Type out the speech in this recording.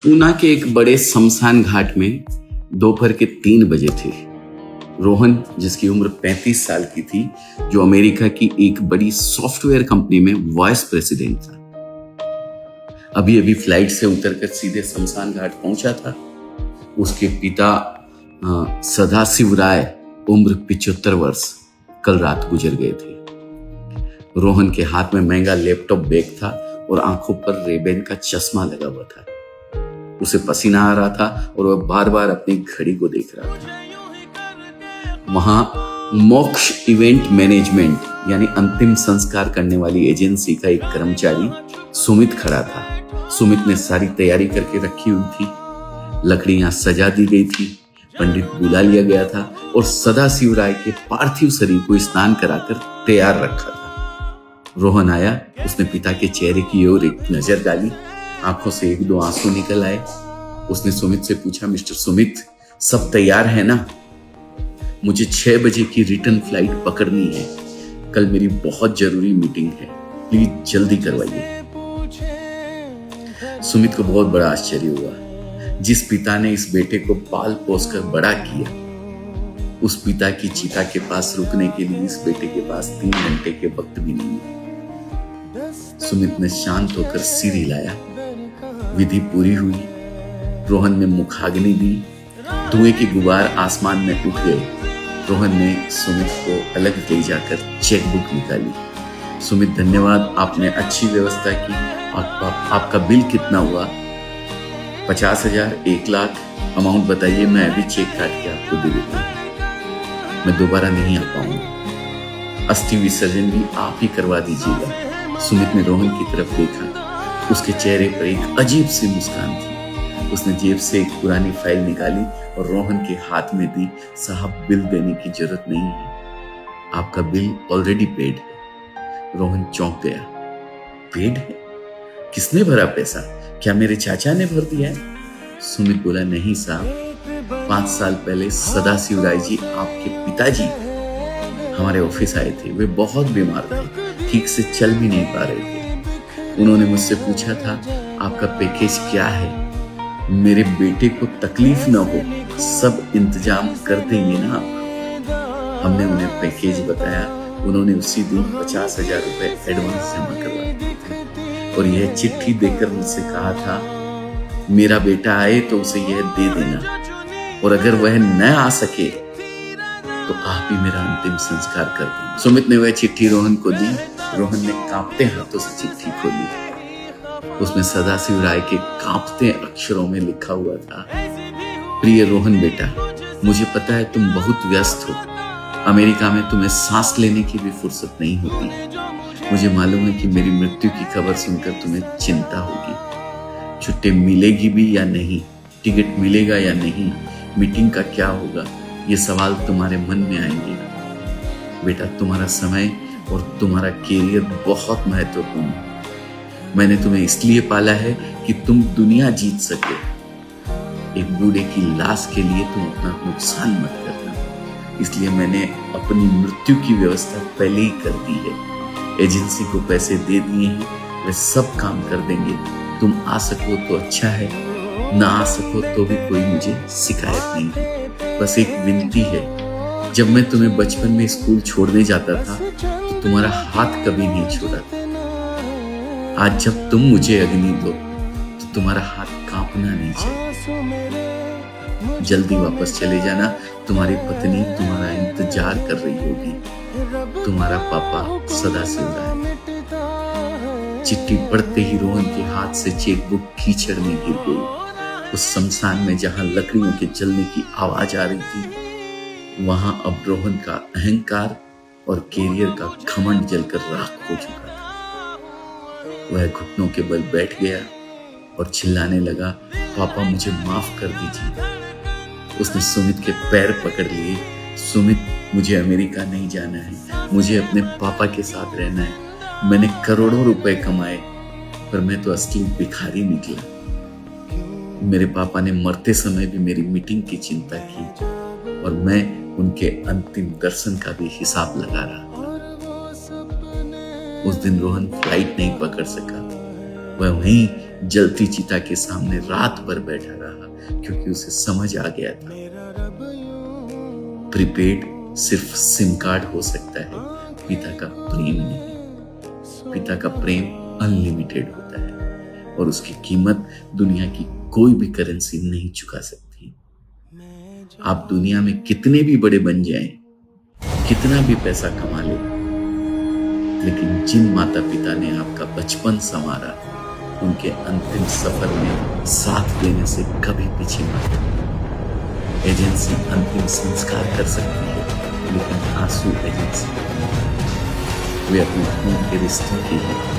पूना के एक बड़े शमशान घाट में दोपहर के 3 बजे थे। रोहन, जिसकी उम्र 35 साल की थी, जो अमेरिका की एक बड़ी सॉफ्टवेयर कंपनी में वाइस प्रेसिडेंट था, अभी अभी फ्लाइट से उतरकर सीधे शमशान घाट पहुंचा था। उसके पिता सदाशिव राय, उम्र 75 वर्ष, कल रात गुजर गए थे। रोहन के हाथ में महंगा लैपटॉप बैग था और आंखों पर रेबेन का चश्मा लगा हुआ था। उसे पसीना आ रहा था और वह बार बार अपनी घड़ी को देख रहा था। वहां मोक्ष इवेंट मैनेजमेंट यानी अंतिम संस्कार करने वाली एजेंसी का एक कर्मचारी सुमित खड़ा था। सुमित ने सारी तैयारी करके रखी हुई थी। लकड़ियां सजा दी गई थी, पंडित बुला लिया गया था और सदाशिव राय के पार्थिव शरीर को स्नान कराकर तैयार रखा था। रोहन आया, उसने पिता के चेहरे की ओर एक नजर डाली, आंखों से 1-2 आंसू निकल आए। उसने सुमित से पूछा, मिस्टर सुमित, सब तैयार है ना? मुझे 6 बजे की रिटर्न फ्लाइट पकड़नी है। कल मेरी बहुत जरूरी मीटिंग है, प्लीज जल्दी करवाइए। सुमित को बहुत बड़ा आश्चर्य हुआ। जिस पिता ने इस बेटे को पाल पोस कर बड़ा किया, उस पिता की चिता के पास रुकने के लिए इस बेटे के पास 3 घंटे के वक्त भी नहीं है। सुमित ने शांत होकर सिर हिलाया। विधि पूरी हुई। रोहन ने मुखाग्नि दी। धुएं के गुबार आसमान में उठ गए। रोहन ने सुमित को अलग ले जाकर चेकबुक निकाली। सुमित, धन्यवाद, आपने अच्छी व्यवस्था की। आपका बिल कितना हुआ? 50,000, 1 लाख? अमाउंट बताइए, मैं अभी चेक काट के आपको दे देता हूँ। मैं दोबारा नहीं आ पाऊंगा। अस्थि विसर्जन भी आप ही करवा दीजिएगा। सुमित ने रोहन की तरफ देखा। उसके चेहरे पर एक अजीब सी मुस्कान थी। उसने जेब से एक पुरानी फाइल निकाली और रोहन के हाथ में दी। साहब, बिल देने की जरूरत नहीं है, आपका बिल ऑलरेडी पेड है। रोहन चौंक गया। पेड है? किसने भरा पैसा? क्या मेरे चाचा ने भर दिया है? सुमित बोला, नहीं साहब, 5 साल पहले सदाशिव राय जी, आपके पिताजी, हमारे ऑफिस आए थे। वे बहुत बीमार थे, ठीक से चल भी नहीं पा रहे थे। उन्होंने मुझसे पूछा था, आपका पैकेज क्या है? मेरे बेटे को तकलीफ न हो, सब इंतजाम कर देंगे ना आप? हमने उन्हें पैकेज बताया। उन्होंने उसी दिन 50,000 रुपए एडवांस जमा करवा दिए थे और यह चिट्ठी देकर मुझसे कहा था, मेरा बेटा आए तो उसे यह दे देना, और अगर वह न आ सके तो आप ही मेरा अंतिम संस्कार कर दें। सुमित ने वह चिट्ठी रोहन को दी। रोहन ने कांपते हाथों से चिट्ठी खोली। उसमें सदाशिव राय के कांपते अक्षरों में लिखा हुआ था, प्रिय रोहन बेटा, मुझे पता है तुम बहुत व्यस्त हो। अमेरिका में तुम्हें सांस लेने की भी फुर्सत नहीं होती। मुझे मालूम है कि मेरी मृत्यु की खबर सुनकर तुम्हें चिंता होगी। छुट्टी मिलेगी भी या नहीं, टिकट मिलेगा या नहीं, मीटिंग का क्या होगा, ये सवाल तुम्हारे मन में आएंगे। बेटा, तुम्हारा समय और तुम्हारा कैरियर बहुत महत्वपूर्ण है। मैंने तुम्हें इसलिए पाला है कि तुम दुनिया जीत सके। एक बूढ़े की लाश के लिए तुम अपना नुकसान मत करना। इसलिए मैंने अपनी मृत्यु की व्यवस्था पहले ही कर दी है। एजेंसी को पैसे दे दिए हैं, वे सब काम कर देंगे। तुम आ सको तो अच्छा है, ना आ सको तो भी कोई मुझे शिकायत नहीं है। बस एक विनती है, जब मैं तुम्हें बचपन में स्कूल छोड़ने जाता था तो तुम्हारा हाथ कभी नहीं छोड़ा था। आज जब तुम मुझे अग्नि दो तो तुम्हारा हाथ कांपना नहीं चाहिए। जल्दी वापस चले जाना, तुम्हारी पत्नी तुम्हारा इंतजार कर रही होगी। तुम्हारा पापा, सदाशिव राय। चिट्ठी पढ़ते ही रोहन के हाथ से चेकबुक कीचड़ में गिर गई। उस शमशान में जहां लकड़ियों के जलने की आवाज आ रही थी, वहां अब रोहन का अहंकार और कैरियर का घमंड जलकर राख हो चुका था। वह घुटनों के बल बैठ गया और चिल्लाने लगा, पापा, मुझे माफ कर दीजिए। उसने सुमित के पैर पकड़ लिए। सुमित, मुझे अमेरिका नहीं जाना है, मुझे अपने पापा के साथ रहना है। मैंने करोड़ों रुपए कमाए, पर मैं तो असली भिखारी निकला। मेरे पापा ने मरते समय भी मेरी मीटिंग की चिंता की और मैं उनके अंतिम दर्शन का भी हिसाब लगा रहा था। उस दिन रोहन फ्लाइट नहीं पकड़ सका। वह वहीं जलती चिता के सामने रात भर बैठा रहा क्योंकि उसे समझ आ गया था प्रीपेड सिर्फ सिम कार्ड हो सकता है, पिता का प्रेम नहीं। पिता का प्रेम अनलिमिटेड होता है और उसकी कीमत दुनिया की कोई भी करेंसी नहीं चुका सकती। आप दुनिया में कितने भी बड़े बन जाएं, कितना भी पैसा कमा ले, लेकिन जिन माता पिता ने आपका बचपन संवारा, उनके अंतिम सफर में साथ देने से कभी पीछे मत हटना। एजेंसी अंतिम संस्कार कर सकती है, लेकिन आंसू एजेंसी वे अपने खून के रिश्तों की है।